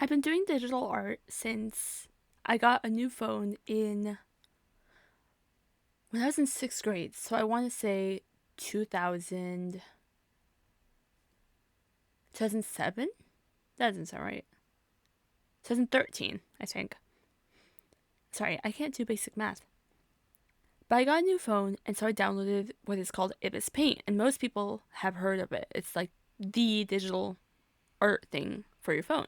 I've been doing digital art since I got a new phone when I was in 6th grade. So I want to say 2000, 2007? That doesn't sound right. 2013, I think. Sorry, I can't do basic math. But I got a new phone, and so I downloaded what is called Ibis Paint, and most people have heard of it. It's like the digital art thing for your phone.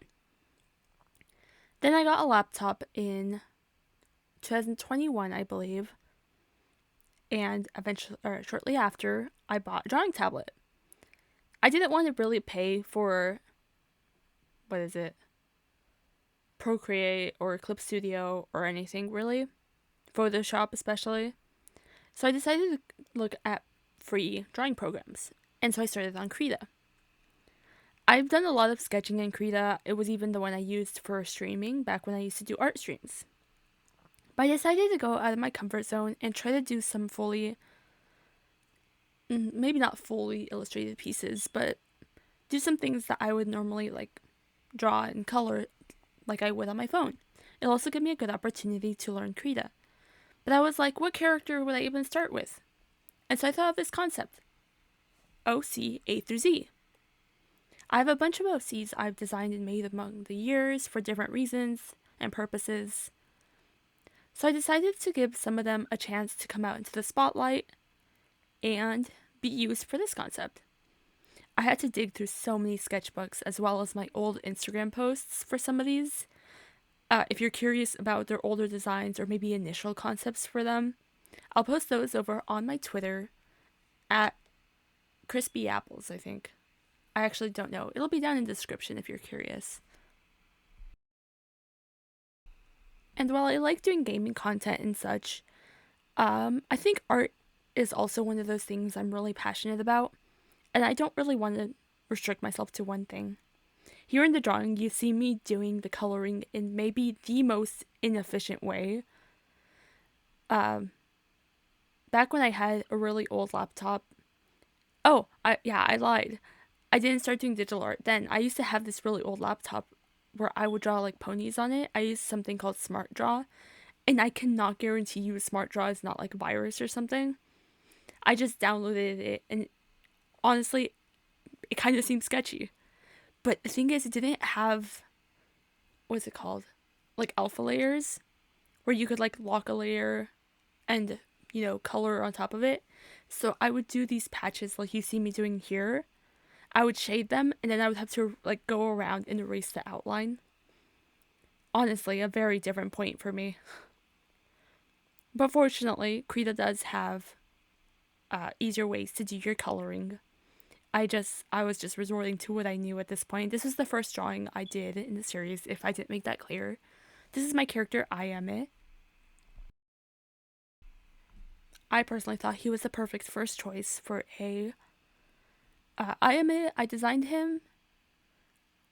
Then I got a laptop in 2021, I believe, and eventually, or shortly after, I bought a drawing tablet. I didn't want to really pay for what is it, Procreate or Clip Studio or anything really, Photoshop especially. So I decided to look at free drawing programs, and so I started on Krita. I've done a lot of sketching in Krita. It was even the one I used for streaming back when I used to do art streams. But I decided to go out of my comfort zone and try to do some maybe not fully illustrated pieces, but do some things that I would normally like draw and color like I would on my phone. It'll also give me a good opportunity to learn Krita. But I was like, what character would I even start with? And so I thought of this concept, OC A through Z. I have a bunch of OCs I've designed and made among the years for different reasons and purposes. So I decided to give some of them a chance to come out into the spotlight and be used for this concept. I had to dig through so many sketchbooks as well as my old Instagram posts for some of these. If you're curious about their older designs or maybe initial concepts for them, I'll post those over on my Twitter at crisPETeapples, I think. I actually don't know. It'll be down in the description if you're curious. And while I like doing gaming content and such, I think art is also one of those things I'm really passionate about, and I don't really want to restrict myself to one thing. Here in the drawing, you see me doing the coloring in maybe the most inefficient way. Um, Back when I had a really old laptop. I lied. I didn't start doing digital art then. I used to have this really old laptop where I would draw like ponies on it. I used something called Smart Draw, and I cannot guarantee you Smart Draw is not like a virus or something. I just downloaded it, and honestly, it kind of seemed sketchy. But the thing is, it didn't have what's it called, like alpha layers, where you could like lock a layer and color on top of it. So I would do these patches like you see me doing here. I would shade them, and then I would have to like go around and erase the outline. Honestly, a very different point for me. But fortunately, Krita does have easier ways to do your coloring. I was just resorting to what I knew at this point. This was the first drawing I did in the series, if I didn't make that clear. This is my character, I Am It. I personally thought he was the perfect first choice for a I Am It. I designed him.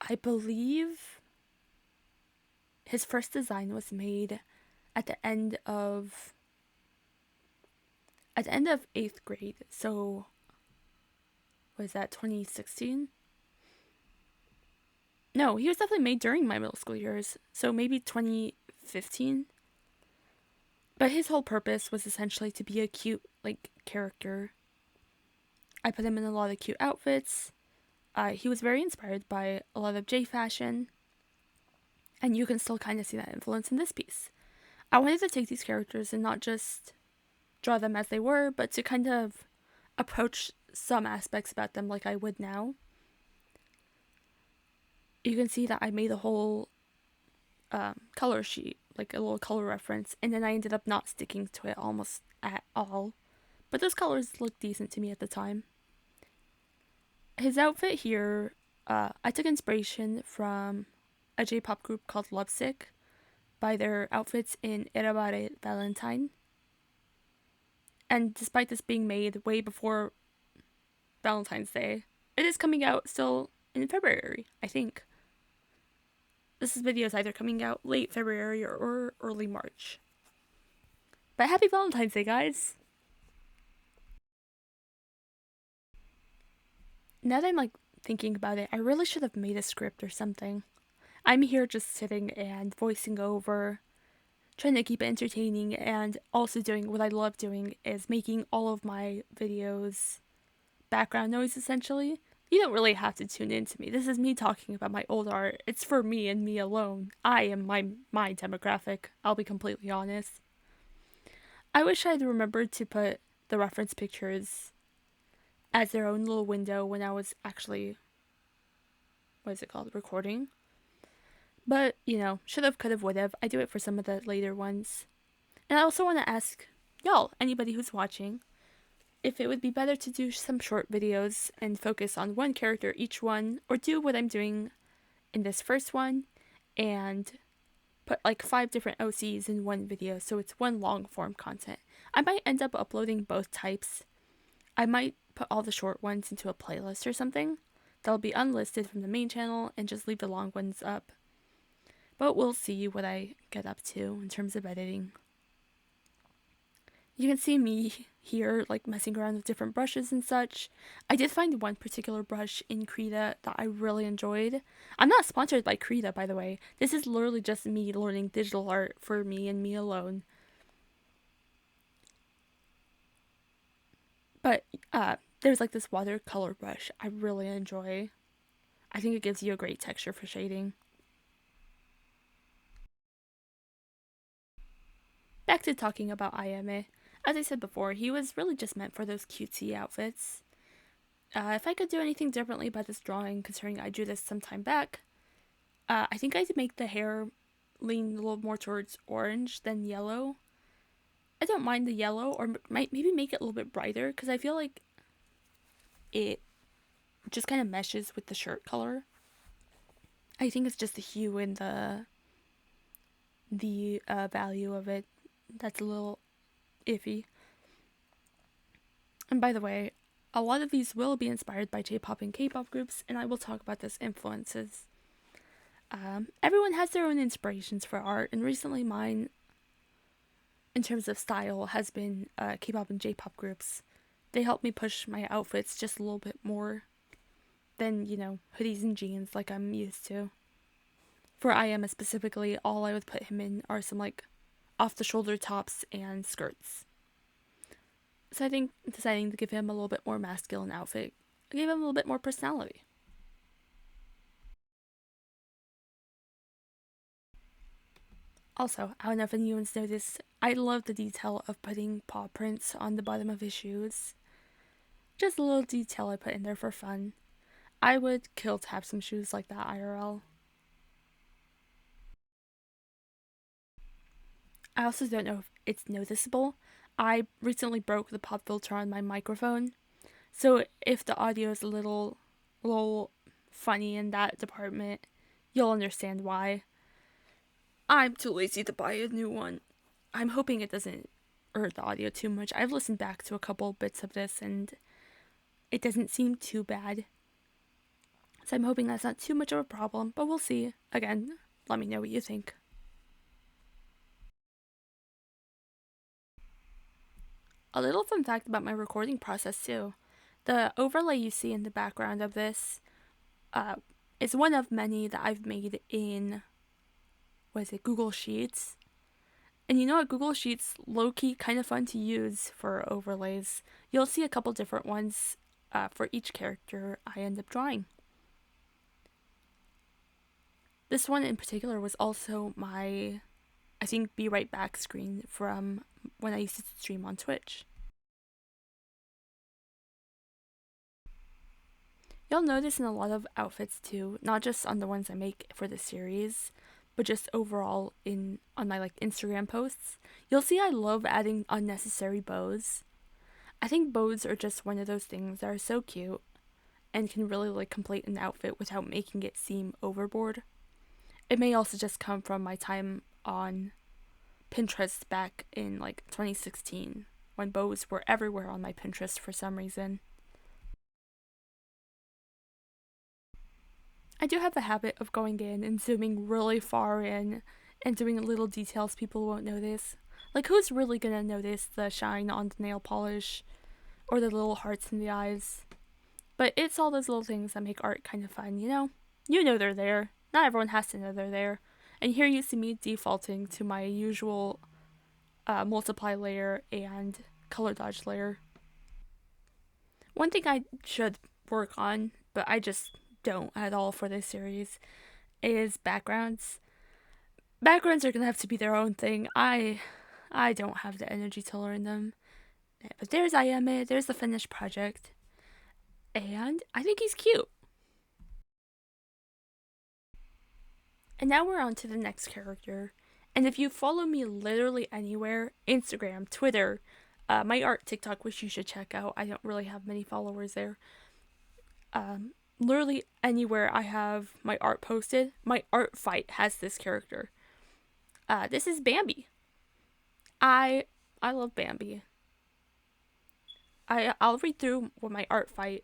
I believe his first design was made at the end of 8th grade. So was that 2016? No, he was definitely made during my middle school years. So maybe 2015. But his whole purpose was essentially to be a cute like character. I put him in a lot of cute outfits. He was very inspired by a lot of J fashion, and you can still kind of see that influence in this piece. I wanted to take these characters and not just draw them as they were, but to kind of approach some aspects about them like I would now. You can see that I made a whole color sheet, like a little color reference, and then I ended up not sticking to it almost at all. But those colors looked decent to me at the time. His outfit here, I took inspiration from a J-pop group called Lovesick by their outfits in Erabare Valentine. And despite this being made way before Valentine's Day, it is coming out still in February, I think. This video is either coming out late February or early March. But happy Valentine's Day, guys! Now that I'm like thinking about it, I really should have made a script or something. I'm here just sitting and voicing over, trying to keep it entertaining, and also doing what I love doing is making all of my videos background noise essentially. You don't really have to tune into me. This is me talking about my old art. It's for me and me alone. I am my demographic. I'll be completely honest. I wish I'd remembered to put the reference pictures as their own little window when I was actually, what is it called, recording. But, should have, could have, would have. I do it for some of the later ones. And I also want to ask y'all, anybody who's watching, if it would be better to do some short videos and focus on one character each one, or do what I'm doing in this first one and put like 5 different OCs in one video so it's one long form content. I might end up uploading both types. I might put all the short ones into a playlist or something that'll be unlisted from the main channel and just leave the long ones up. But we'll see what I get up to in terms of editing. You can see me here like messing around with different brushes and such. I did find one particular brush in Krita that I really enjoyed. I'm not sponsored by Krita, by the way. This is literally just me learning digital art for me and me alone. But there's like this watercolor brush I really enjoy. I think it gives you a great texture for shading. Back to talking about Ayame. As I said before, he was really just meant for those cutesy outfits. If I could do anything differently about this drawing, considering I drew this some time back, I think I'd make the hair lean a little more towards orange than yellow. I don't mind the yellow, or maybe make it a little bit brighter, because I feel like it just kind of meshes with the shirt color. I think it's just the hue and the value of it that's a little iffy. And by the way, a lot of these will be inspired by J-pop and K-pop groups, and I will talk about those influences. Everyone has their own inspirations for art, and recently mine, in terms of style, has been K-pop and J-pop groups. They help me push my outfits just a little bit more than, hoodies and jeans like I'm used to. For Ayame specifically, all I would put him in are some like off-the-shoulder tops and skirts. So I think deciding to give him a little bit more masculine outfit gave him a little bit more personality. Also, I don't know if anyone's noticed, I love the detail of putting paw prints on the bottom of his shoes. Just a little detail I put in there for fun. I would kill to have some shoes like that IRL. I also don't know if it's noticeable. I recently broke the pop filter on my microphone, so if the audio is a little funny in that department, you'll understand why. I'm too lazy to buy a new one. I'm hoping it doesn't hurt the audio too much. I've listened back to a couple bits of this and it doesn't seem too bad. So I'm hoping that's not too much of a problem, but we'll see. Again, let me know what you think. A little fun fact about my recording process too. The overlay you see in the background of this is one of many that I've made in, Google Sheets. And you know what, Google Sheets, low-key kind of fun to use for overlays. You'll see a couple different ones for each character I end up drawing. This one in particular was also my, I think, Be Right Back screen from when I used to stream on Twitch. You'll notice in a lot of outfits too, not just on the ones I make for the series, but just overall on my like Instagram posts, you'll see I love adding unnecessary bows. I think bows are just one of those things that are so cute and can really like complete an outfit without making it seem overboard. It may also just come from my time on Pinterest back in like 2016 when bows were everywhere on my Pinterest for some reason. I do have a habit of going in and zooming really far in and doing little details people won't notice. Like, who's really gonna notice the shine on the nail polish or the little hearts in the eyes? But it's all those little things that make art kind of fun, you know? You know they're there. Not everyone has to know they're there. And here you see me defaulting to my usual multiply layer and color dodge layer. One thing I should work on, but I just don't at all for this series, is backgrounds. Backgrounds are gonna have to be their own thing. I don't have the energy to learn them. But there's Ayame, there's the finished project. And I think he's cute. And now we're on to the next character. And if you follow me literally anywhere, Instagram, Twitter, my art TikTok, which you should check out. I don't really have many followers there. Literally anywhere I have my art posted, my art fight has this character. This is Bambi. I love Bambi. I'll read through what my art fight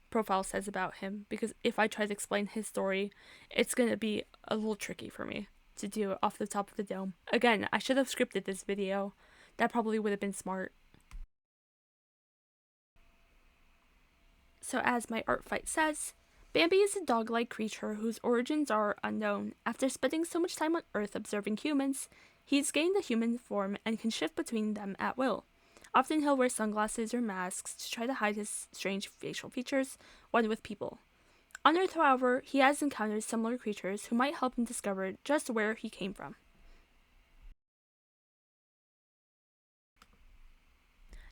profile says about him, because if I try to explain his story, it's gonna be a little tricky for me to do off the top of the dome. Again, I should have scripted this video. That probably would have been smart. So as my art fight says, Bambi is a dog-like creature whose origins are unknown. After spending so much time on Earth observing humans, he's gained a human form and can shift between them at will. Often he'll wear sunglasses or masks to try to hide his strange facial features when with people. On Earth, however, he has encountered similar creatures who might help him discover just where he came from.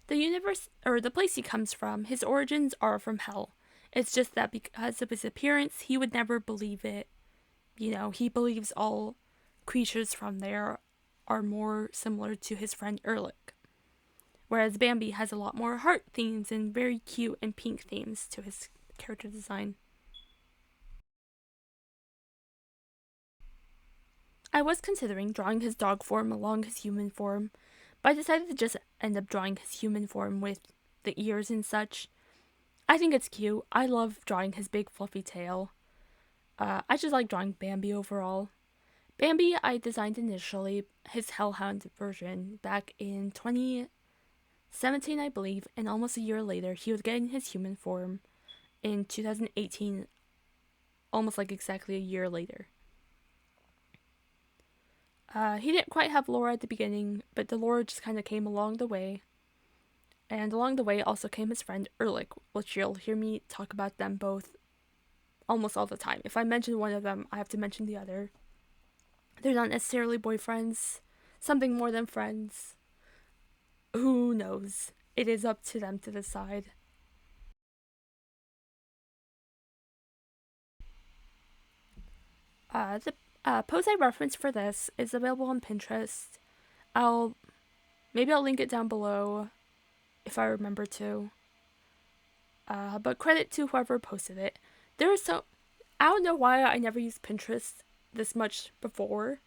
The universe, or the place he comes from, his origins are from hell. It's just that because of his appearance, he would never believe it. You know, he believes all creatures from there are more similar to his friend Erlich. Whereas Bambi has a lot more heart themes and very cute and pink themes to his character design. I was considering drawing his dog form along his human form, but I decided to just end up drawing his human form with the ears and such. I think it's cute. I love drawing his big fluffy tail. I just like drawing Bambi overall. Bambi I designed initially, his Hellhound version, back in 2017, I believe, and almost a year later, he was getting his human form in 2018, almost like exactly a year later. He didn't quite have lore at the beginning, but the lore just kind of came along the way. And along the way also came his friend Erlich, which you'll hear me talk about them both almost all the time. If I mention one of them, I have to mention the other. They're not necessarily boyfriends, something more than friends. Who knows? It is up to them to decide. The pose I referenced for this is available on Pinterest. Maybe I'll link it down below if I remember to. But credit to whoever posted it. I don't know why I never used Pinterest this much before.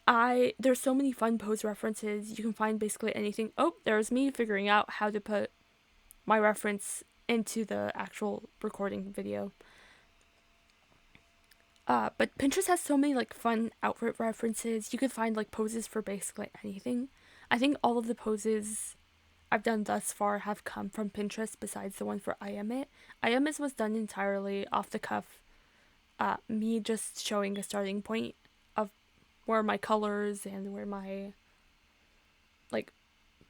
There's so many fun pose references. You can find basically anything. Oh, there's me figuring out how to put my reference into the actual recording video. But Pinterest has so many like fun outfit references. You could find like poses for basically anything. I think all of the poses I've done thus far have come from Pinterest besides the one for Ayame. Ayame's was done entirely off the cuff. Me just showing a starting point of where my colors and where my like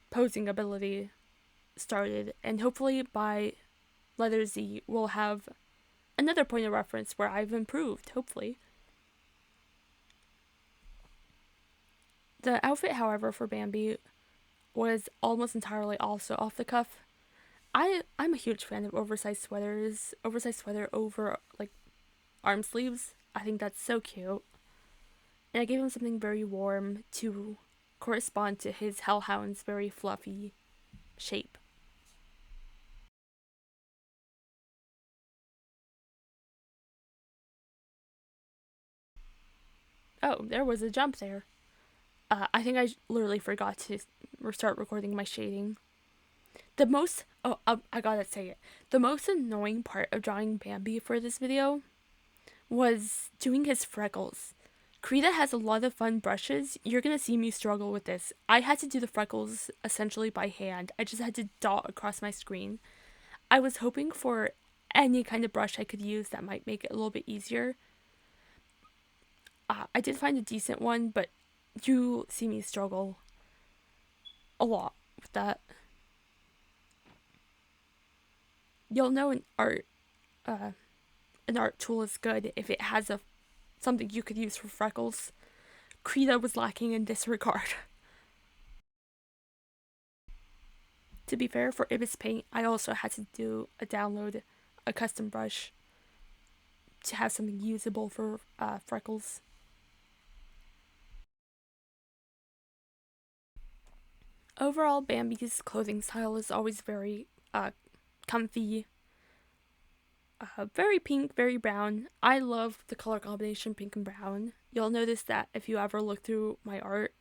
posing ability started, and hopefully by letter Z we'll have another point of reference where I've improved, hopefully. The outfit, however, for Bambi was almost entirely also off the cuff. I'm a huge fan of oversized sweaters. Oversized sweater over like arm sleeves. I think that's so cute. And I gave him something very warm to correspond to his hellhound's very fluffy shape. Oh, there was a jump there. I think I literally forgot to start recording my shading. I gotta say it. The most annoying part of drawing Bambi for this video was doing his freckles. Krita has a lot of fun brushes. You're gonna see me struggle with this. I had to do the freckles essentially by hand. I just had to dot across my screen. I was hoping for any kind of brush I could use that might make it a little bit easier. I did find a decent one, but you see me struggle a lot with that. You'll know uh, an art tool is good if it has a something you could use for freckles. Krita was lacking in this regard. To be fair, for Ibis Paint, I also had to download a custom brush to have something usable for freckles. Overall, Bambi's clothing style is always very comfy, very pink, very brown. I love the color combination pink and brown. You'll notice that if you ever look through my art.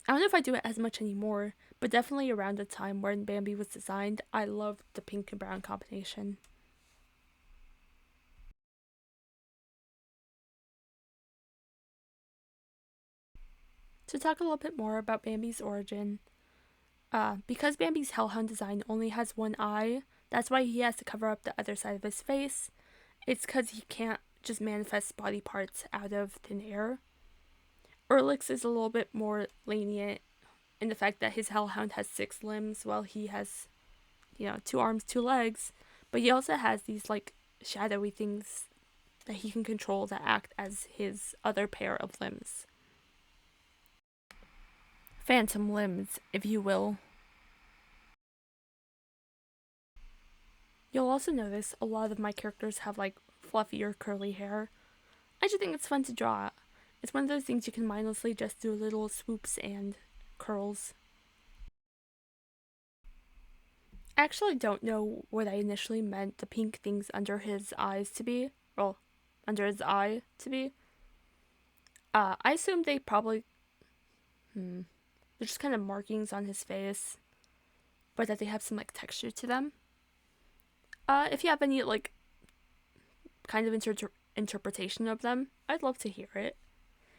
I don't know if I do it as much anymore, but definitely around the time when Bambi was designed, I loved the pink and brown combination. To talk a little bit more about Bambi's origin, because Bambi's hellhound design only has one eye, that's why he has to cover up the other side of his face. It's because he can't just manifest body parts out of thin air. Erlix is a little bit more lenient in the fact that his hellhound has 6 limbs while he has, 2 arms, 2 legs, but he also has these like shadowy things that he can control that act as his other pair of limbs. Phantom limbs, if you will. You'll also notice a lot of my characters have like fluffier curly hair. I just think it's fun to draw. It's one of those things you can mindlessly just do little swoops and curls. I actually don't know what I initially meant the pink things under his eyes to be. Well, under his eye to be. I assume they probably. They're just kind of markings on his face, but that they have some like texture to them. If you have any like kind of interpretation of them, I'd love to hear it.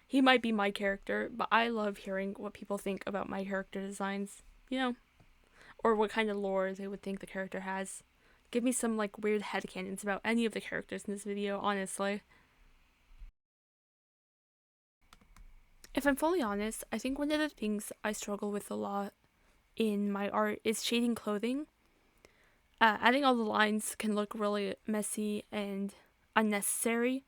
He might be my character, but I love hearing what people think about my character designs, or what kind of lore they would think the character has. Give me some like weird headcanons about any of the characters in this video, honestly. If I'm fully honest, I think one of the things I struggle with a lot in my art is shading clothing. Adding all the lines can look really messy and unnecessary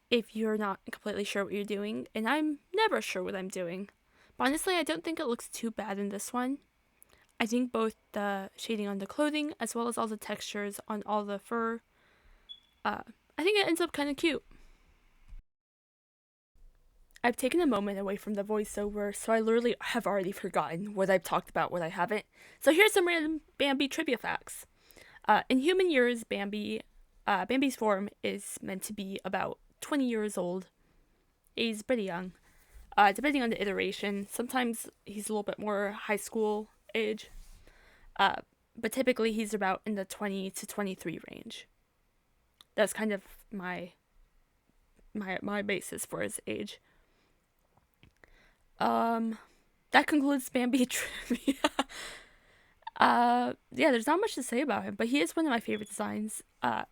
if you're not completely sure what you're doing, and I'm never sure what I'm doing. But honestly, I don't think it looks too bad in this one. I think both the shading on the clothing as well as all the textures on all the fur, I think it ends up kind of cute. I've taken a moment away from the voiceover, so I literally have already forgotten what I've talked about, what I haven't. So here's some random Bambi trivia facts. In human years, Bambi's form is meant to be about 20 years old. He's pretty young. Depending on the iteration, sometimes he's a little bit more high school age. But typically he's about in the 20 to 23 range. That's kind of my basis for his age. That concludes Bambi trivia. Yeah, there's not much to say about him, but he is one of my favorite designs.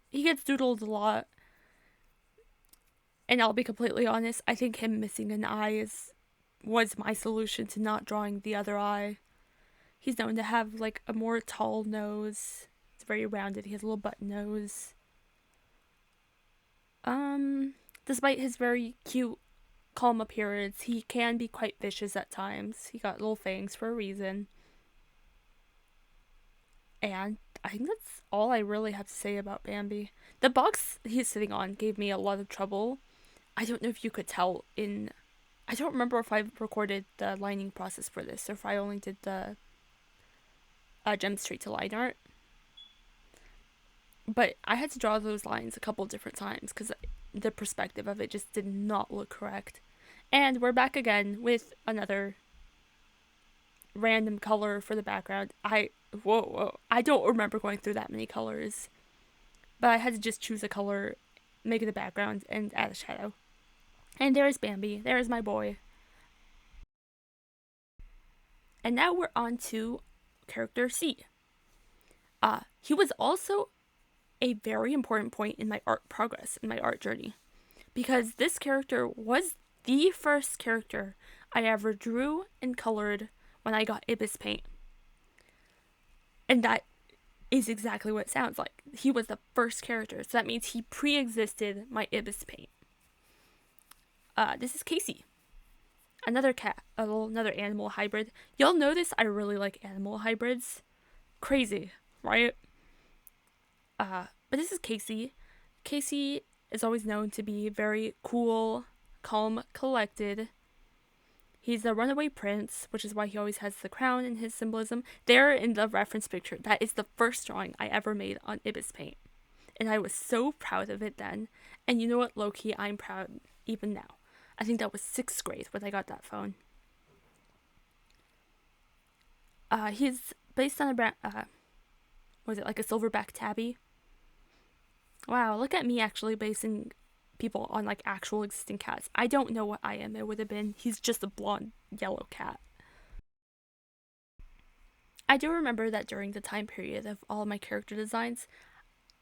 He gets doodled a lot. And I'll be completely honest, I think him missing an eye was my solution to not drawing the other eye. He's known to have like a more tall nose. It's very rounded. He has a little button nose. Despite his very cute, calm appearance, he can be quite vicious at times. He got little fangs for a reason. And I think that's all I really have to say about Bambi. The box he's sitting on gave me a lot of trouble. I don't know if you could tell I don't remember if I recorded the lining process for this or if I only did the gem straight to line art. But I had to draw those lines a couple different times because the perspective of it just did not look correct. And we're back again with another random color for the background. Whoa. I don't remember going through that many colors. But I had to just choose a color, make it a background, and add a shadow. And there's Bambi. There's my boy. And now we're on to character C. He was also a very important point in my art progress, in my art journey. because this character was the first character I ever drew and colored when I got Ibis Paint. And that is exactly what it sounds like. He was the first character, so that means he pre-existed my Ibis Paint. This is Casey, another cat, another animal hybrid. You'll notice I really like animal hybrids. Crazy, right? But this is Casey. Casey is always known to be very cool, calm, collected. He's a runaway prince, which is why he always has the crown in his symbolism. There in the reference picture, that is the first drawing I ever made on Ibis Paint. And I was so proud of it then. And you know what, low-key, I'm proud even now. I think that was 6th grade when I got that phone. He's based on was it like a silverback tabby? Wow, look at me actually basing people on like actual existing cats. I don't know what it would have been. He's just a blonde yellow cat. I do remember that during the time period of all of my character designs,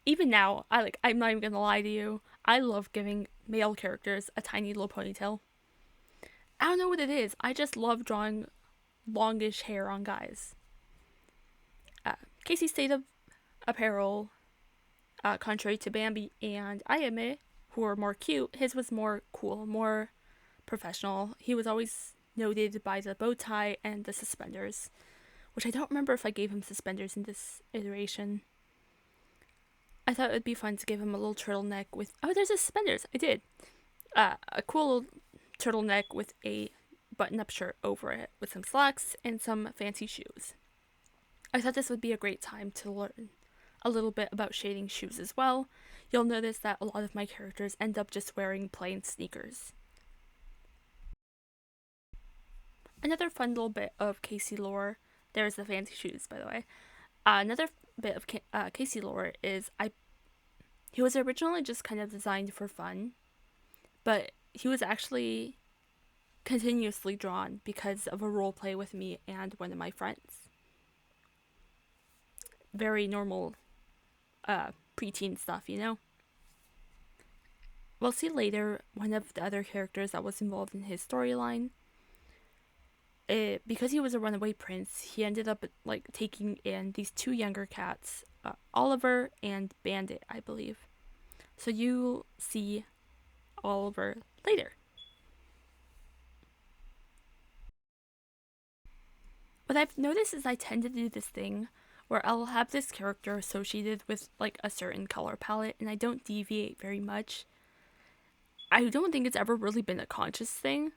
even now, I'm not even gonna lie to you, I love giving male characters a tiny little ponytail. I don't know what it is. I just love drawing longish hair on guys. Casey's state of apparel, contrary to Bambi and Ayame, who were more cute, his was more cool, more professional. He was always noted by the bow tie and the suspenders, which I don't remember if I gave him suspenders in this iteration. I thought it would be fun to give him a little turtleneck with... Oh, there's the suspenders! I did! A cool little turtleneck with a button-up shirt over it, with some slacks and some fancy shoes. I thought this would be a great time to learn a little bit about shading shoes as well. You'll notice that a lot of my characters end up just wearing plain sneakers. Another fun little bit of Casey lore, there's the fancy shoes, by the way. Another bit of Casey lore is he was originally just kind of designed for fun, but he was actually continuously drawn because of a role play with me and one of my friends. Very normal preteen stuff, you know? We'll see later one of the other characters that was involved in his storyline. Because he was a runaway prince, he ended up like taking in these 2 younger cats, Oliver and Bandit, I believe. So you'll see Oliver later. What I've noticed is I tend to do this thing where I'll have this character associated with like a certain color palette and I don't deviate very much. I don't think it's ever really been a conscious thing,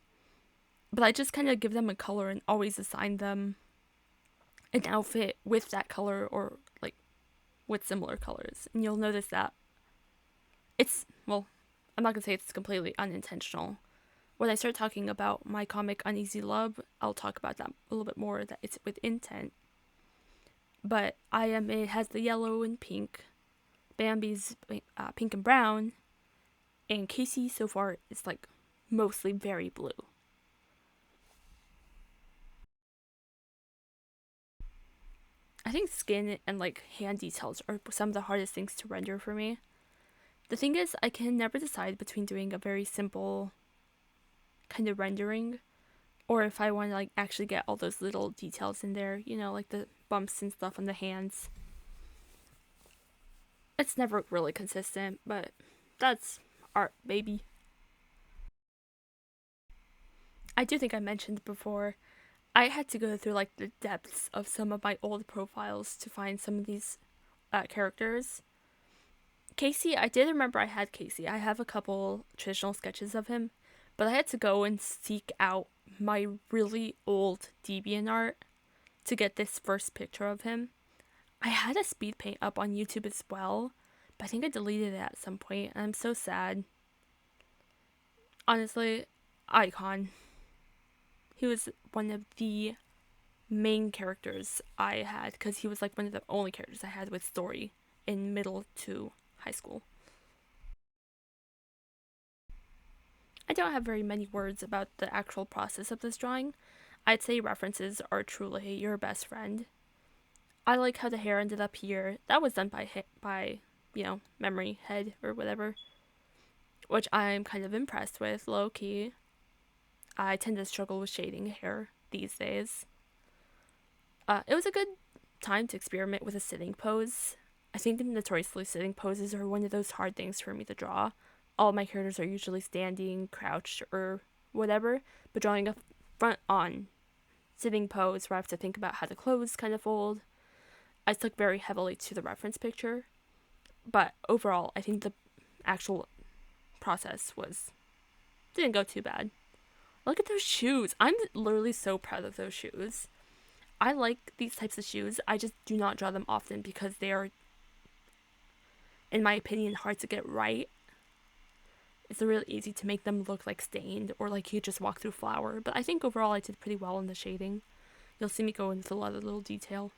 but I just kind of give them a color and always assign them an outfit with that color or like with similar colors. And you'll notice that it's, well, I'm not gonna say it's completely unintentional. When I start talking about my comic Uneasy Love, I'll talk about that a little bit more, that it's with intent. But it has the yellow and pink, Bambi's pink and brown, and Casey so far is like mostly very blue. I think skin and like hand details are some of the hardest things to render for me. The thing is, I can never decide between doing a very simple kind of rendering or if I want to like actually get all those little details in there, you know, like the bumps and stuff on the hands. It's never really consistent, but that's art, baby. I do think I mentioned before, I had to go through like the depths of some of my old profiles to find some of these characters. Casey, I did remember I had Casey. I have a couple traditional sketches of him, but I had to go and seek out my really old DeviantArt to get this first picture of him. I had a speed paint up on YouTube as well, but I think I deleted it at some point, and I'm so sad. Honestly, icon. He was one of the main characters I had, because he was like one of the only characters I had with story in middle to high school. I don't have very many words about the actual process of this drawing. I'd say references are truly your best friend. I like how the hair ended up here. That was done by memory head or whatever. which I'm kind of impressed with, low key. I tend to struggle with shading hair these days. It was a good time to experiment with a sitting pose. I think notoriously sitting poses are one of those hard things for me to draw. All my characters are usually standing, crouched, or whatever, but drawing a front on sitting pose where I have to think about how the clothes kind of fold, I stuck very heavily to the reference picture. But overall, I think the actual process didn't go too bad. Look at those shoes. I'm literally so proud of those shoes. I like these types of shoes. I just do not draw them often because they are, in my opinion, hard to get right. It's really easy to make them look like stained or like you just walk through flour. But I think overall I did pretty well in the shading. You'll see me go into a lot of little detail.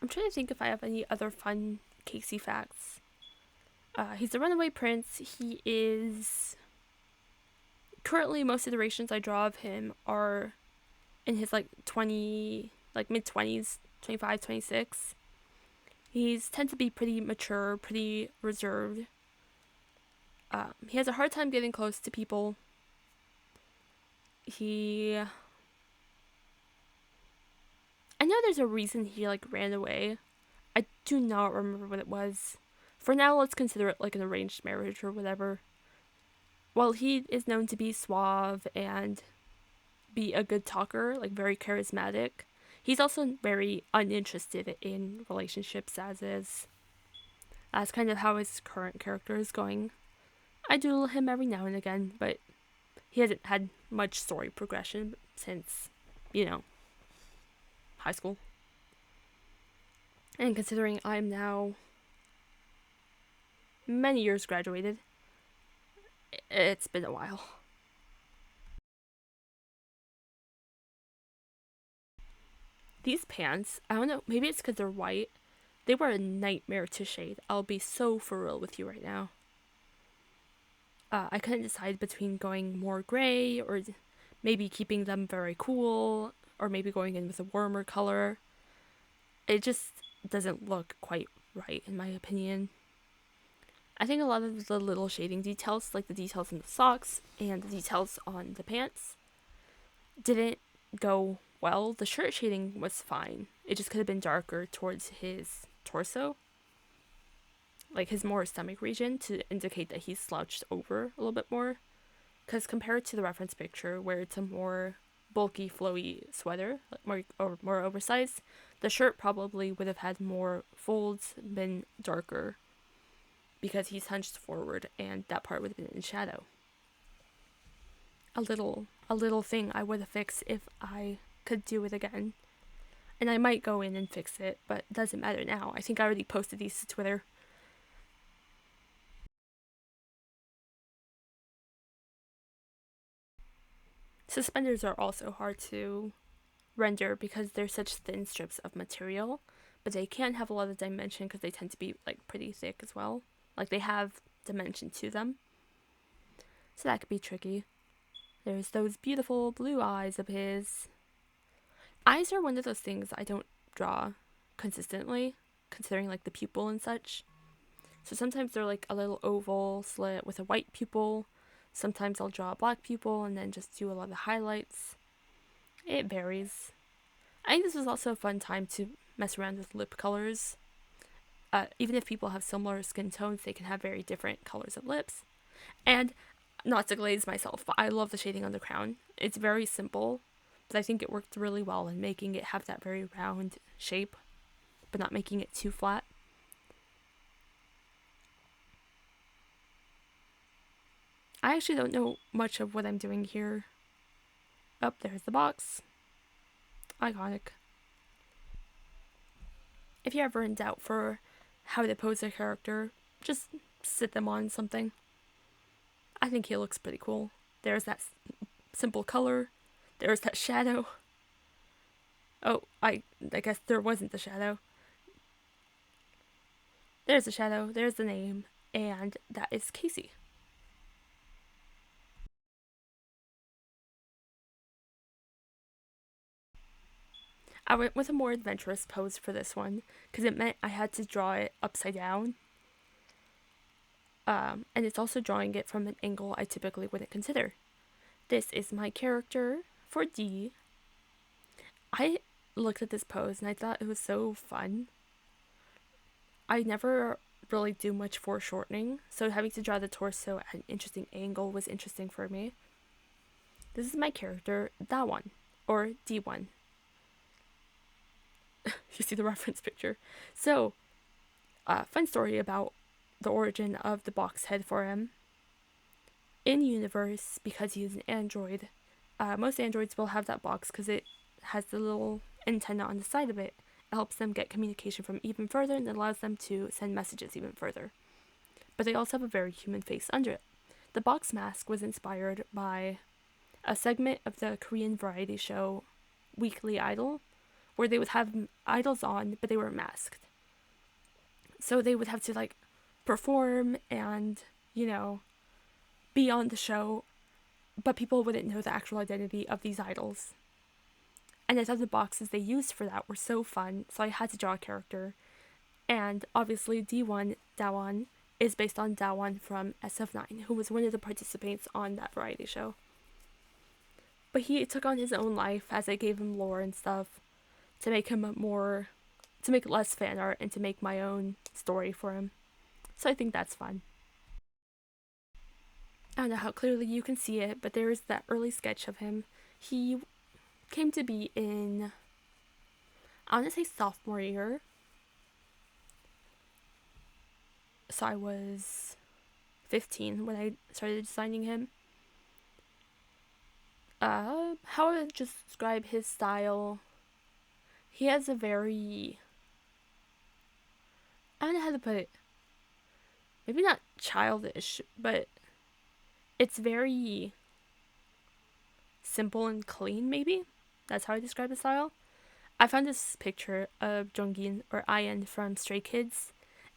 I'm trying to think if I have any other fun Casey facts. He's a runaway prince. He is currently, most iterations I draw of him are in his like mid 20s, 25, 26. He's tend to be pretty mature, pretty reserved. He has a hard time getting close to people. I know there's a reason he like ran away. I do not remember what it was. For now, let's consider it like an arranged marriage or whatever. While he is known to be suave and be a good talker, like very charismatic, he's also very uninterested in relationships as is. That's kind of how his current character is going. I doodle him every now and again, but he hasn't had much story progression since, high school. And considering I'm now many years graduated, it's been a while. These pants, I don't know, maybe it's because they're white. They were a nightmare to shade. I'll be so for real with you right now. I couldn't decide between going more gray or maybe keeping them very cool or maybe going in with a warmer color. It just doesn't look quite right in my opinion. I think a lot of the little shading details, like the details in the socks and the details on the pants, didn't go well. The shirt shading was fine. It just could have been darker towards his torso, like his more stomach region, to indicate that he's slouched over a little bit more. Because compared to the reference picture, where it's a more bulky, flowy sweater, like more oversized, the shirt probably would have had more folds, been darker, because he's hunched forward, and that part would have been in shadow. A little thing I would have fixed if I could do it again. And I might go in and fix it, but it doesn't matter now. I think I already posted these to Twitter. Suspenders are also hard to render because they're such thin strips of material, but they can have a lot of dimension because they tend to be like pretty thick as well. Like they have dimension to them. So that could be tricky. There's those beautiful blue eyes of his. Eyes are one of those things I don't draw consistently, considering like the pupil and such. So sometimes they're like a little oval slit with a white pupil. Sometimes I'll draw a black pupil and then just do a lot of highlights. It varies. I think this was also a fun time to mess around with lip colors. Even if people have similar skin tones, they can have very different colors of lips. And not to glaze myself, but I love the shading on the crown. It's very simple, but I think it worked really well in making it have that very round shape, but not making it too flat. I actually don't know much of what I'm doing here. Oh, there's the box. Iconic. If you're ever in doubt for how to pose a character, just sit them on something. I think he looks pretty cool. There's that simple color. There's that shadow. Oh, I guess there wasn't the shadow. There's the shadow. There's the name. And that is Casey. I went with a more adventurous pose for this one because it meant I had to draw it upside down. And it's also drawing it from an angle I typically wouldn't consider. This is my character for D. I looked at this pose and I thought it was so fun. I never really do much foreshortening, so having to draw the torso at an interesting angle was interesting for me. This is my character, that one, or D1. You see the reference picture. So, fun story about the origin of the box head for him. In universe, because he's an android, most androids will have that box because it has the little antenna on the side of it. It helps them get communication from even further and allows them to send messages even further. But they also have a very human face under it. The box mask was inspired by a segment of the Korean variety show Weekly Idol, where they would have idols on, but they were masked. So they would have to like perform and, you know, be on the show, but people wouldn't know the actual identity of these idols. And I thought the boxes they used for that were so fun, so I had to draw a character. And obviously, D1, Dawan, is based on Dawan from SF9, who was one of the participants on that variety show. But he took on his own life as I gave him lore and stuff to make him more, to make less fan art and to make my own story for him. So I think that's fun. I don't know how clearly you can see it, but there is that early sketch of him. He came to be in, I want to say sophomore year. So I was 15 when I started designing him. How I would just describe his style, he has a very, I don't know how to put it, maybe not childish, but it's very simple and clean, maybe? That's how I describe his style. I found this picture of Jongin, or Ian, from Stray Kids,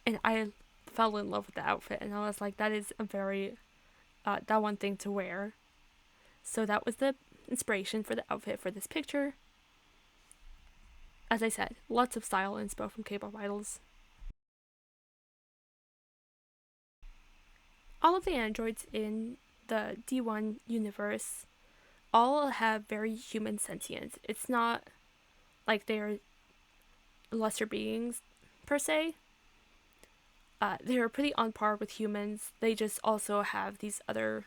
and I fell in love with the outfit, and I was like, that is a very, that one thing to wear. So that was the inspiration for the outfit for this picture. As I said, lots of style inspo from K-pop idols. All of the androids in the D1 universe all have very human sentience. It's not like they're lesser beings per se. They're pretty on par with humans. They just also have these other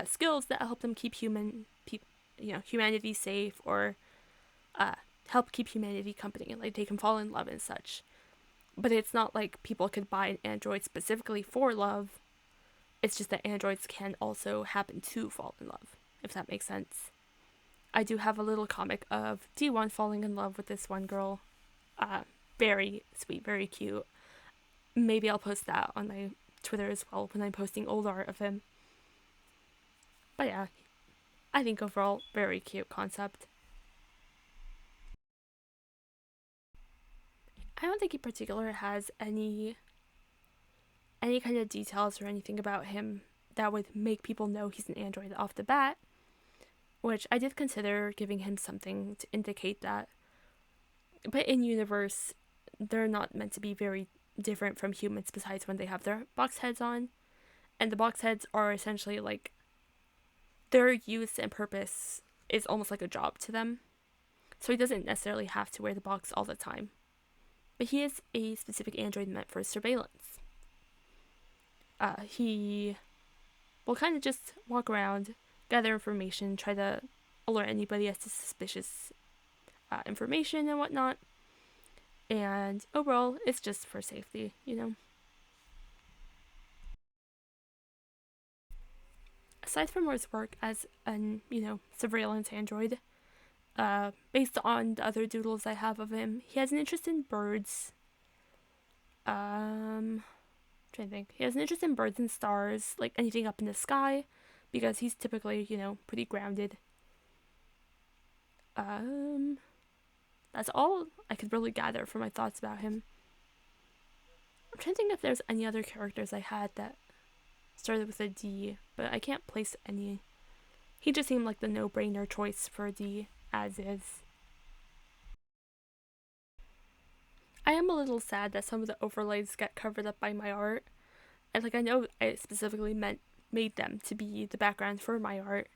skills that help them keep humanity safe, or help keep humanity company. Like they can fall in love and such. But it's not like people could buy an android specifically for love. It's just that androids can also happen to fall in love, if that makes sense. I do have a little comic of D1 falling in love with this one girl. Very sweet, very cute. Maybe I'll post that on my Twitter as well when I'm posting old art of him. But yeah, I think overall, very cute concept. I don't think in particular has any kind of details or anything about him that would make people know he's an android off the bat, which I did consider giving him something to indicate that. But in universe, they're not meant to be very different from humans besides when they have their box heads on. And the box heads are essentially like their use and purpose is almost like a job to them. So he doesn't necessarily have to wear the box all the time. But he is a specific android meant for surveillance. He will kind of just walk around, gather information, try to alert anybody as to suspicious information and whatnot. And overall, it's just for safety, you know. Aside from his work as an, surveillance android, based on the other doodles I have of him, he has an interest in birds. Trying to think. He has an interest in birds and stars, like anything up in the sky, because he's typically, pretty grounded. That's all I could really gather from my thoughts about him. I'm trying to think if there's any other characters I had that started with a D, but I can't place any. He just seemed like the no-brainer choice for a D, as is. I am a little sad that some of the overlays get covered up by my art. And like I know I specifically made them to be the background for my art.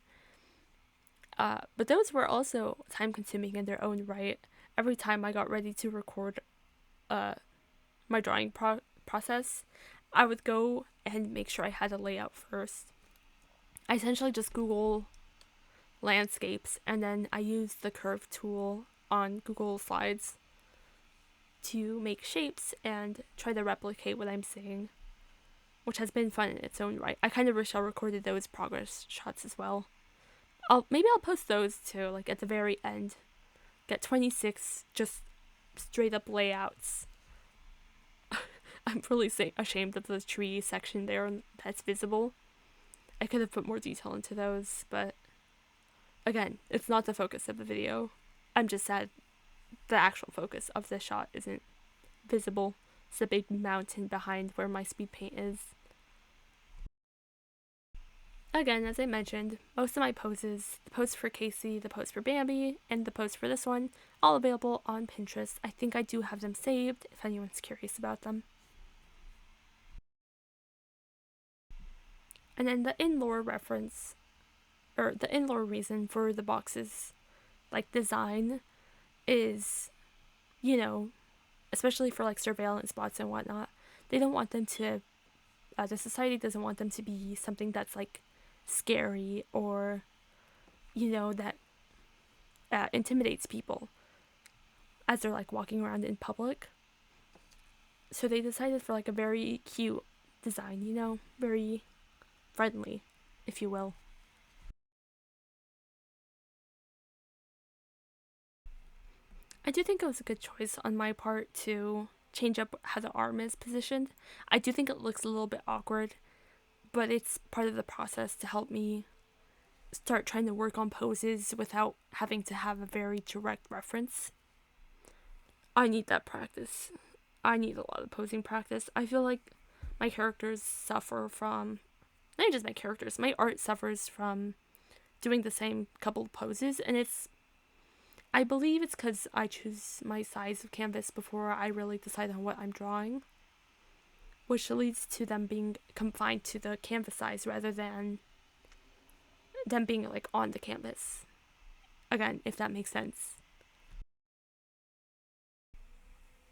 But those were also time consuming in their own right. Every time I got ready to record uh, my drawing process, I would go and make sure I had a layout first. I essentially just Google landscapes, and then I use the curve tool on Google Slides to make shapes and try to replicate what I'm seeing, which has been fun in its own right. I kind of wish I recorded those progress shots as well. Maybe I'll post those too, like at the very end. Get 26 just straight up layouts. I'm really ashamed of the tree section there that's visible. I could have put more detail into those, but again, it's not the focus of the video. I'm just sad the actual focus of the shot isn't visible. It's a big mountain behind where my speed paint is. Again, as I mentioned, most of my poses, the pose for Casey, the pose for Bambi, and the pose for this one, all available on Pinterest. I think I do have them saved if anyone's curious about them. And then the in-lore reference, or the in-lore reason for the box's like design is, you know, especially for like surveillance bots and whatnot, they don't want them to, the society doesn't want them to be something that's like scary or, you know, that intimidates people as they're like walking around in public. So they decided for like a very cute design, you know, very friendly, if you will. I do think it was a good choice on my part to change up how the arm is positioned. I do think it looks a little bit awkward, but it's part of the process to help me start trying to work on poses without having to have a very direct reference. I need that practice. I need a lot of posing practice. I feel like my characters suffer from, not just my characters, my art suffers from doing the same couple of poses, and I believe it's because I choose my size of canvas before I really decide on what I'm drawing, which leads to them being confined to the canvas size rather than them being like on the canvas. Again, if that makes sense.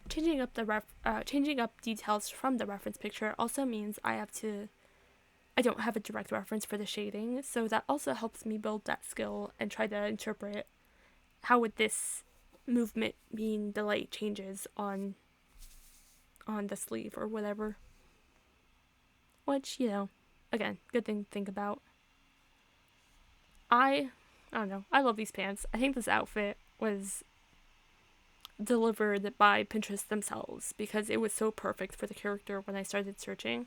Changing up details from the reference picture also means I don't have a direct reference for the shading, so that also helps me build that skill and try to interpret how would this movement mean the light changes on the sleeve or whatever. Which, you know, again, good thing to think about. I don't know. I love these pants. I think this outfit was delivered by Pinterest themselves because it was so perfect for the character when I started searching.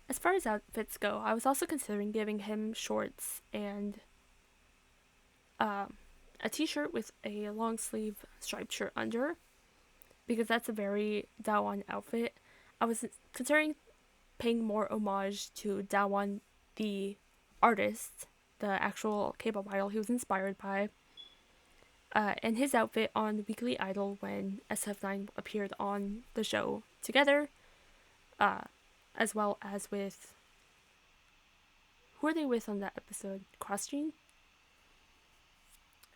As far as outfits go, I was also considering giving him shorts and a t-shirt with a long sleeve striped shirt under, because that's a very Daewon outfit. I was considering paying more homage to Daewon, the artist, the actual K-pop idol he was inspired by, and his outfit on Weekly Idol when SF9 appeared on the show together, as well as with, who are they with on that episode? CrossGene?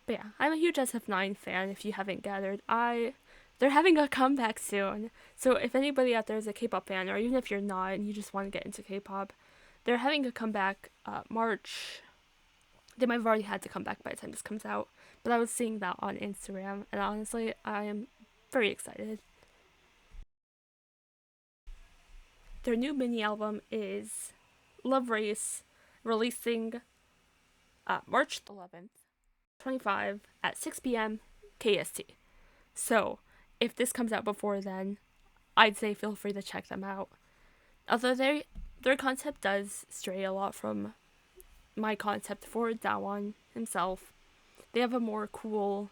But yeah, I'm a huge SF9 fan. If you haven't gathered, they're having a comeback soon. So if anybody out there is a K-pop fan, or even if you're not and you just want to get into K-pop, they're having a comeback March. They might have already had to come back by the time this comes out, but I was seeing that on Instagram, and honestly, I am very excited. Their new mini album is Love Race, releasing March 11th, 25 at 6 p.m. KST. So, if this comes out before then, I'd say feel free to check them out. Although their concept does stray a lot from my concept for Daewon himself. They have a more cool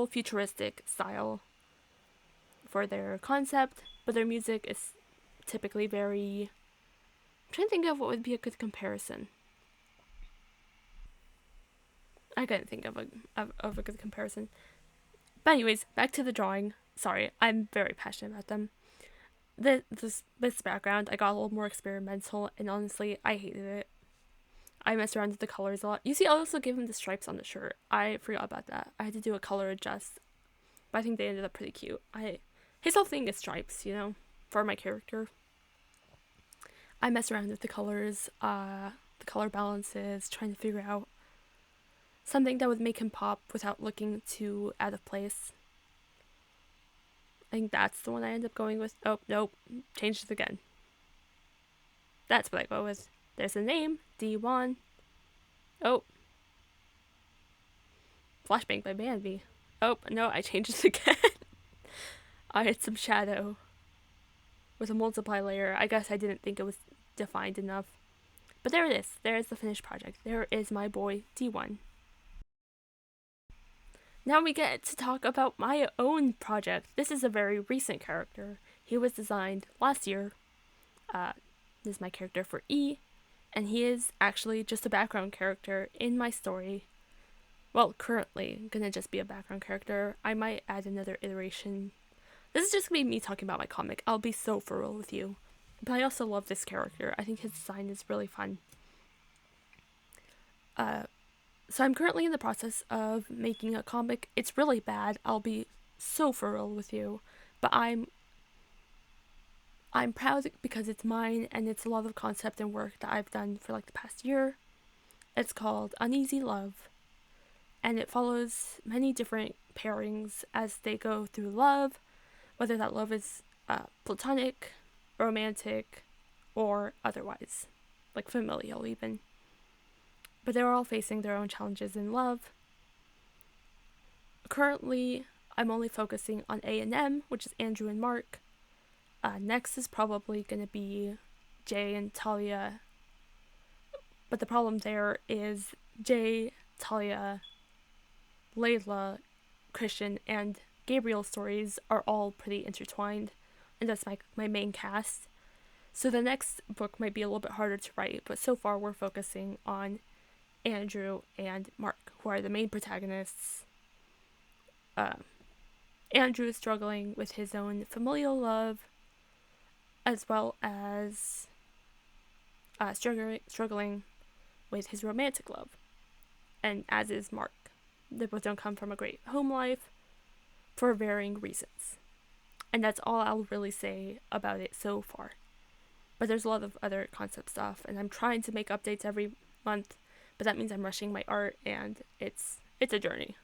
futuristic style for their concept, but their music is typically very, I'm trying to think of what would be a good comparison. I couldn't think of a good comparison. But anyways, back to the drawing. Sorry, I'm very passionate about them. This background, I got a little more experimental, and honestly, I hated it. I messed around with the colors a lot. You see, I also gave him the stripes on the shirt. I forgot about that. I had to do a color adjust, but I think they ended up pretty cute. His whole thing is stripes, for my character. I mess around with the colors, the color balances, trying to figure out something that would make him pop without looking too out of place. I think that's the one I end up going with. Oh, nope. Changed it again. That's what I go with. There's a name, D1. Oh. Flashbang by Banby. Oh, no, I changed it again. I had some shadow with a multiply layer. I guess I didn't think it was defined enough. But there it is. There is the finished project. There is my boy, D1. Now we get to talk about my own project. This is a very recent character. He was designed last year. This is my character for E, and he is actually just a background character in my story. Well, currently gonna just be a background character. I might add another iteration. This is just gonna be me talking about my comic. I'll be so for real with you. But I also love this character. I think his design is really fun. So I'm currently in the process of making a comic. It's really bad. I'll be so for real with you. But I'm proud because it's mine, and it's a lot of concept and work that I've done for like the past year. It's called Uneasy Love, and it follows many different pairings as they go through love, whether that love is platonic, romantic, or otherwise, like familial even. But they're all facing their own challenges in love. Currently, I'm only focusing on A and M, which is Andrew and Mark. Next is probably going to be Jay and Talia. But the problem there is Jay, Talia, Layla, Christian, and Gabriel's stories are all pretty intertwined. And that's my main cast. So the next book might be a little bit harder to write, but so far we're focusing on Andrew and Mark, who are the main protagonists. Andrew is struggling with his own familial love, as well as struggling with his romantic love, and as is Mark. They both don't come from a great home life for varying reasons. And that's all I'll really say about it so far. But there's a lot of other concept stuff, and I'm trying to make updates every month, but that means I'm rushing my art, and it's a journey.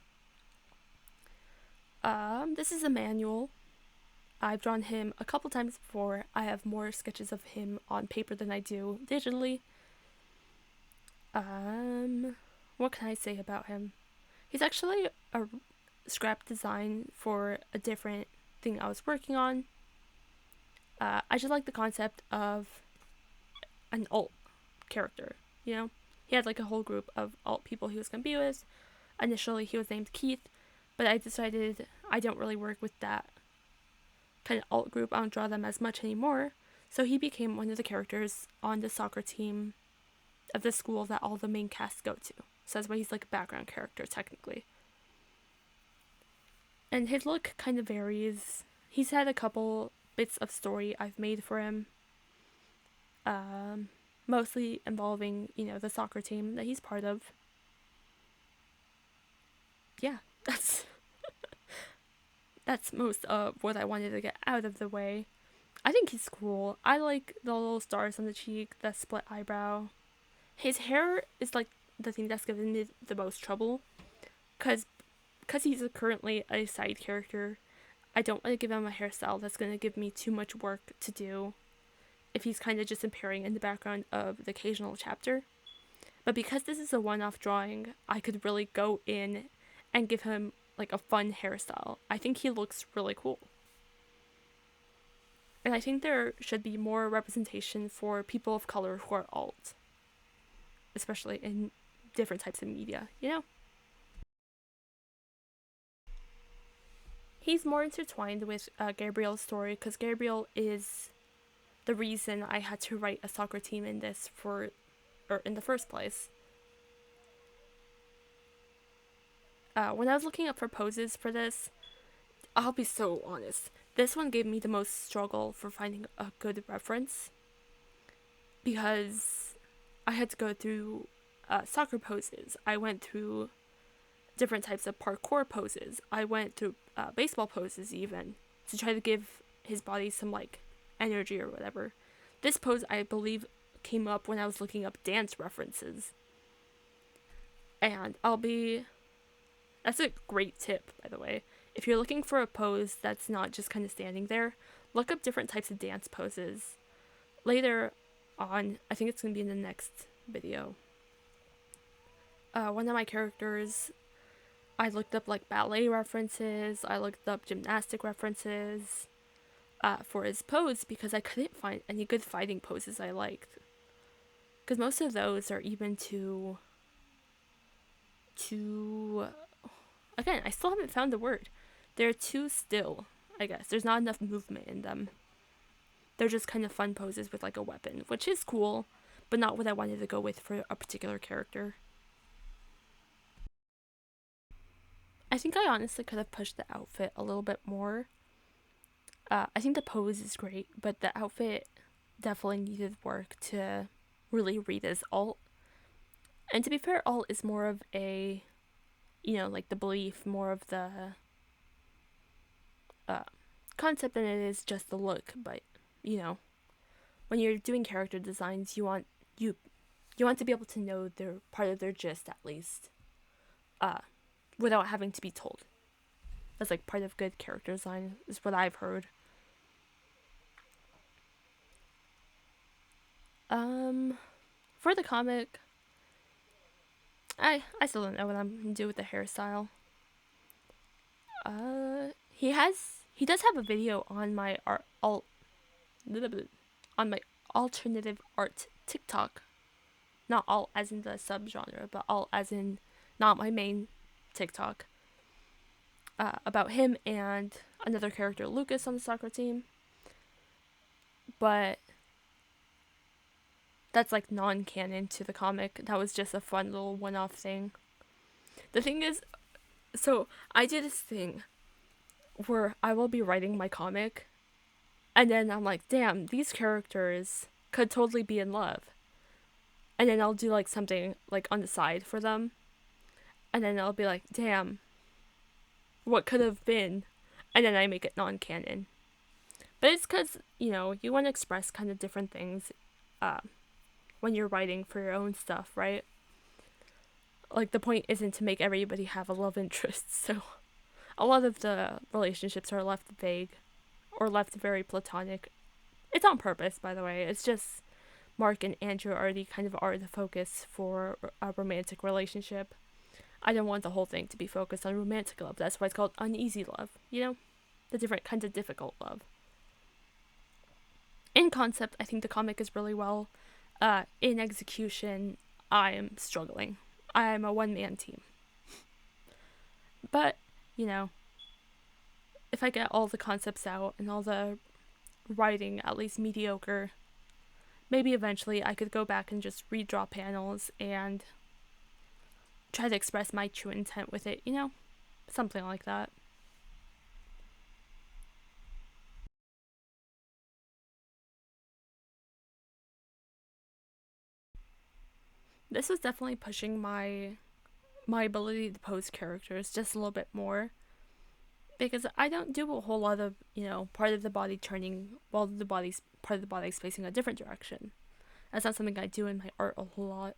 This is a manual. I've drawn him a couple times before. I have more sketches of him on paper than I do digitally. What can I say about him? He's actually a scrap design for a different thing I was working on. I just like the concept of an alt character, He had like a whole group of alt people he was going to be with. Initially, he was named Keith, but I decided I don't really work with that kind of alt group. I don't draw them as much anymore. So he became one of the characters on the soccer team of the school that all the main casts go to. So that's why he's like a background character, technically. And his look kind of varies. He's had a couple bits of story I've made for him. Mostly involving, the soccer team that he's part of. Yeah, that's most of what I wanted to get out of the way. I think he's cool. I like the little stars on the cheek, the split eyebrow. His hair is like the thing that's given me the most trouble. Because he's currently a side character, I don't want to give him a hairstyle that's going to give me too much work to do if he's kind of just appearing in the background of the occasional chapter. But because this is a one-off drawing, I could really go in and give him like a fun hairstyle. I think he looks really cool. And I think there should be more representation for people of color who are alt, especially in different types of media, He's more intertwined with Gabriel's story, because Gabriel is the reason I had to write a soccer team in in the first place. When I was looking up for poses for this, I'll be so honest. This one gave me the most struggle for finding a good reference because I had to go through soccer poses. I went through different types of parkour poses. I went through baseball poses even to try to give his body some like energy or whatever. This pose, I believe, came up when I was looking up dance references. And that's a great tip, by the way. If you're looking for a pose that's not just kind of standing there, look up different types of dance poses. Later on, I think it's going to be in the next video. One of my characters, I looked up like ballet references, I looked up gymnastic references for his pose because I couldn't find any good fighting poses I liked. Because most of those are even too again, I still haven't found the word. They're too still, I guess. There's not enough movement in them. They're just kind of fun poses with like a weapon, which is cool, but not what I wanted to go with for a particular character. I think I honestly could have pushed the outfit a little bit more. I think the pose is great, but the outfit definitely needed work to really read as alt. And to be fair, alt is more of a, like the belief, more of the concept than it is just the look. But when you're doing character designs, you want to be able to know their part of their gist at least, without having to be told. That's like part of good character design, is what I've heard. For the comic, I still don't know what I'm gonna do with the hairstyle. He does have a video on my on my alternative art TikTok. Not alt as in the subgenre, but alt as in not my main TikTok. About him and another character, Lucas, on the soccer team. But that's like non-canon to the comic. That was just a fun little one-off thing. The thing is, so I did this thing where I will be writing my comic, and then I'm like, damn, these characters could totally be in love. And then I'll do like something like on the side for them, and then I'll be like, damn, what could have been? And then I make it non-canon. But it's because, you want to express kind of different things when you're writing for your own stuff, right? Like, the point isn't to make everybody have a love interest, so a lot of the relationships are left vague or left very platonic. It's on purpose, by the way. It's just Mark and Andrew already kind of are the focus for a romantic relationship. I don't want the whole thing to be focused on romantic love. That's why it's called uneasy love, the different kinds of difficult love. In concept, I think the comic is really well. In execution, I am struggling. I am a one-man team. But, if I get all the concepts out and all the writing at least mediocre, maybe eventually I could go back and just redraw panels and try to express my true intent with it, something like that. This was definitely pushing my ability to pose characters just a little bit more, because I don't do a whole lot of part of the body turning while part of the body's facing a different direction. That's not something I do in my art a whole lot.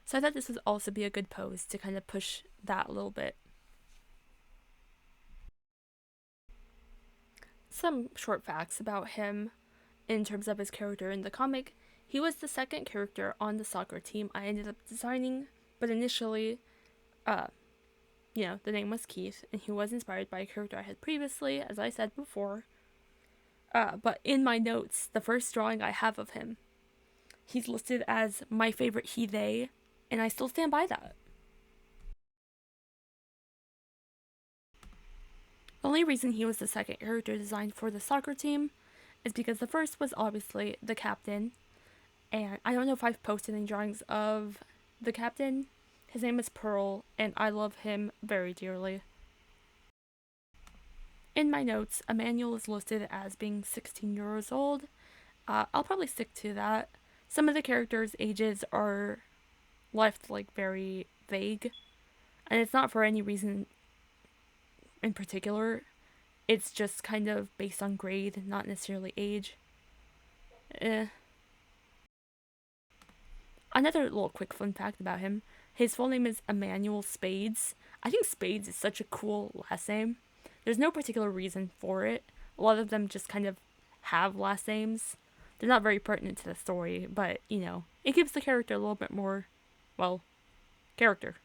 So I thought this would also be a good pose to kind of push that a little bit. Some short facts about him in terms of his character in the comic. He was the second character on the soccer team I ended up designing, but initially, the name was Keith, and he was inspired by a character I had previously, as I said before. But in my notes, the first drawing I have of him, he's listed as my favorite he, they, and I still stand by that. The only reason he was the second character designed for the soccer team is because the first was obviously the captain, and I don't know if I've posted any drawings of the captain. His name is Pearl, and I love him very dearly. In my notes, Emmanuel is listed as being 16 years old. I'll probably stick to that. Some of the characters' ages are left like very vague, and it's not for any reason in particular. It's just kind of based on grade, not necessarily age. Eh. Another little quick fun fact about him: his full name is Emmanuel Spades. I think Spades is such a cool last name. There's no particular reason for it. A lot of them just kind of have last names. They're not very pertinent to the story, but it gives the character a little bit more, well, character.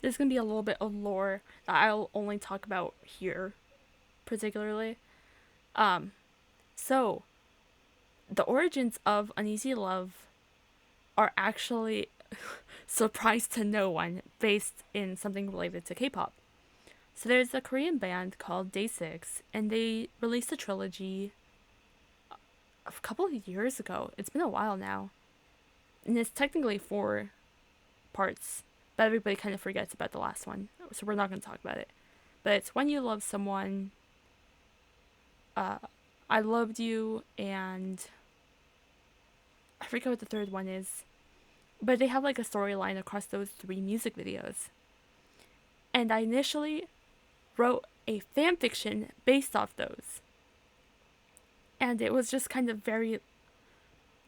There's gonna be a little bit of lore that I'll only talk about here, particularly. Um, so the origins of Uneasy Love are actually surprise to no one, based in something related to K-pop. So there's a Korean band called Day 6, and they released a trilogy a couple of years ago. It's been a while now. And it's technically 4 parts, but everybody kind of forgets about the last one, so we're not going to talk about it. But it's When You Love Someone, I Loved You, and I forget what the third one is. But they have like a storyline across those 3 music videos. And I initially wrote a fan fiction based off those. And it was just kind of very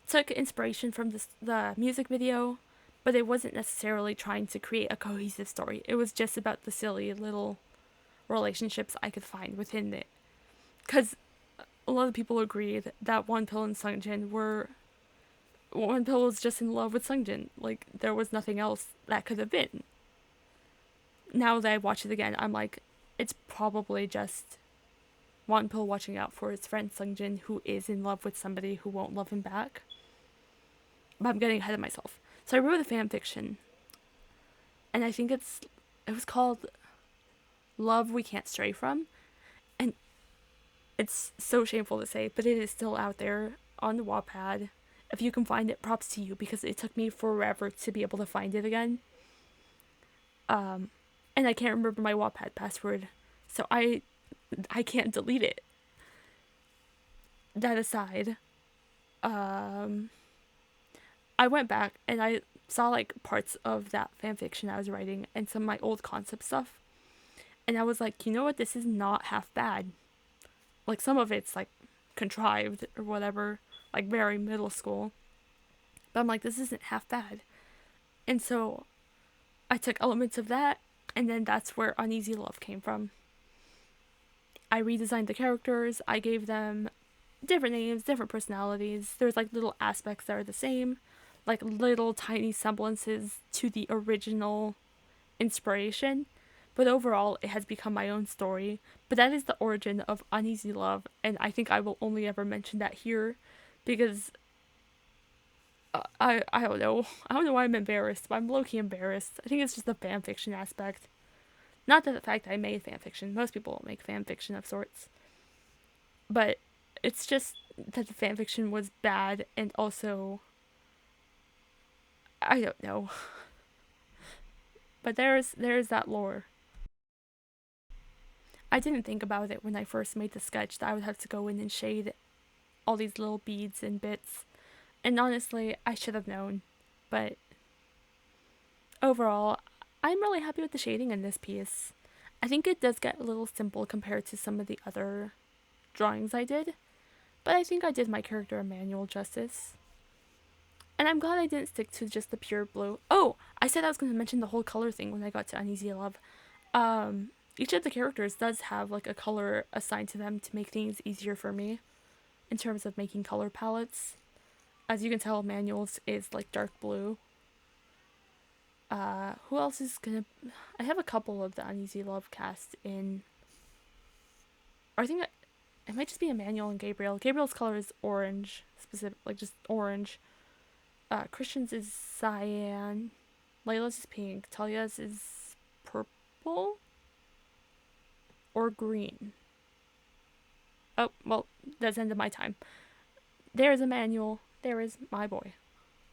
took inspiration from the music video, but it wasn't necessarily trying to create a cohesive story. It was just about the silly little relationships I could find within it. Because a lot of people agreed that Wonpil and Sungjin were. Wonpil was just in love with Sungjin. Like, there was nothing else that could have been. Now that I watch it again, I'm like, it's probably just Wonpil watching out for his friend Sungjin, who is in love with somebody who won't love him back. But I'm getting ahead of myself. So I wrote a fan fiction, and I think it was called Love We Can't Stray From, and it's so shameful to say, but it is still out there on the Wattpad. If you can find it, props to you, because it took me forever to be able to find it again. And I can't remember my Wattpad password, so I can't delete it. That aside, I went back and I saw like parts of that fanfiction I was writing and some of my old concept stuff, and I was like, you know what, this is not half bad. Like, some of it's like contrived or whatever, like very middle school, but I'm like, this isn't half bad. And so I took elements of that, and then that's where Uneasy Love came from. I redesigned the characters, I gave them different names, different personalities. There's like little aspects that are the same, like little tiny semblances to the original inspiration, but overall it has become my own story. But that is the origin of Uneasy Love, and I think I will only ever mention that here, because I don't know. I don't know why I'm embarrassed, but I'm low-key embarrassed. I think it's just the fanfiction aspect. Not that the fact I made fanfiction. Most people don't make fanfiction of sorts. But it's just that the fanfiction was bad, and also, I don't know. But there's that lore. I didn't think about it when I first made the sketch that I would have to go in and shade all these little beads and bits. And honestly, I should have known. But overall, I'm really happy with the shading in this piece. I think it does get a little simple compared to some of the other drawings I did, but I think I did my character Emmanuel justice. And I'm glad I didn't stick to just the pure blue. Oh, I said I was going to mention the whole color thing when I got to Uneasy Love. Each of the characters does have like a color assigned to them to make things easier for me in terms of making color palettes. As you can tell, Emmanuel's is like dark blue. Who else is gonna... I have a couple of the Uneasy Love cast in... Or I think it might just be Emmanuel and Gabriel. Gabriel's color is orange, specific, like just orange. Christian's is cyan. Layla's is pink. Talia's is purple or green. Oh, well, that's the end of my time. There is Emmanuel. There is my boy.